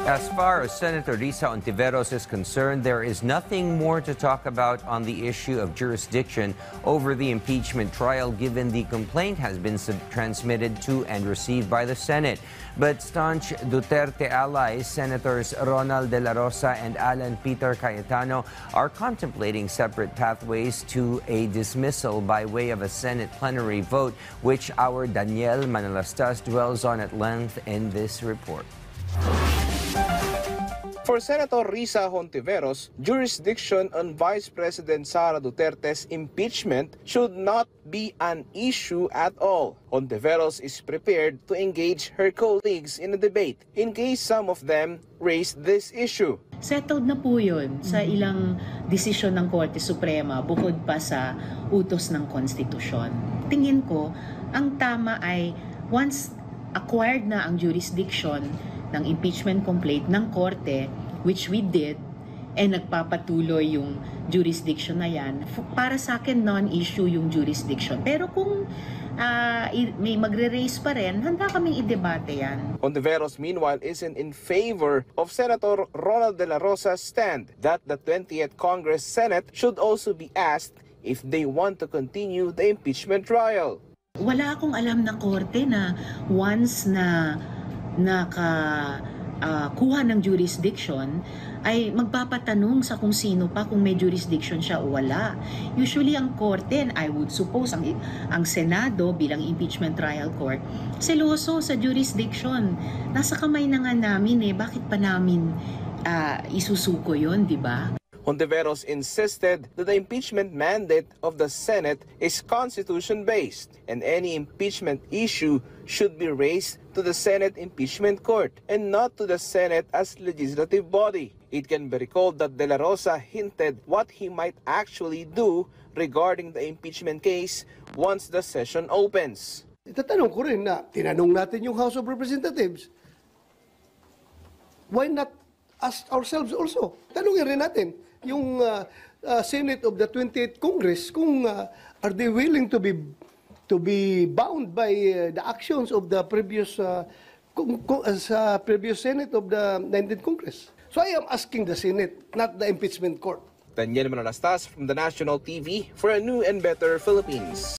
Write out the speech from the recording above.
As far as Senator Risa Hontiveros is concerned, there is nothing more to talk about on the issue of jurisdiction over the impeachment trial, given the complaint has been transmitted to and received by the Senate. But staunch Duterte allies, Senators Ronald De La Rosa and Alan Peter Cayetano, are contemplating separate pathways to a dismissal by way of a Senate plenary vote, which our Daniel Manalastas dwells on at length in this report. For Senator Risa Hontiveros, jurisdiction on Vice President Sara Duterte's impeachment should not be an issue at all. Hontiveros is prepared to engage her colleagues in a debate in case some of them raise this issue. Settled na po yun sa ilang desisyon ng Korte Suprema bukod pa sa utos ng konstitusyon. Tingin ko, ang tama ay once acquired na ang jurisdiction ng impeachment complaint ng Korte, which we did, nagpapatuloy yung jurisdiction na yan, para sa akin non-issue yung jurisdiction. Pero kung may magre-raise pa rin, handa kaming i-debate yan. Hontiveros, meanwhile, isn't in favor of Senator Ronald De La Rosa's stand that the 20th Congress Senate should also be asked if they want to continue the impeachment trial. Wala akong alam na Korte na once na kuha ng jurisdiction ay magpapatanong sa kung sino pa kung may jurisdiction siya o wala. Usually ang Korte, and I would suppose ang Senado bilang impeachment trial court, seloso sa jurisdiction. Nasa kamay na nga namin bakit pa namin isusuko yun, di ba? Hontiveros insisted that the impeachment mandate of the Senate is constitution-based and any impeachment issue should be raised to the Senate Impeachment Court and not to the Senate as legislative body. It can be recalled that De La Rosa hinted what he might actually do regarding the impeachment case once the session opens. Itatanong ko rin na tinanong natin yung House of Representatives. Why not ask ourselves also? Tanungin rin natin yung Senate of the 20th Congress kung are they willing to be bound by the actions of the previous previous Senate of the 19th Congress. So I am asking the Senate, not the impeachment court. Daniel Manalastas from the National TV for a new and better Philippines.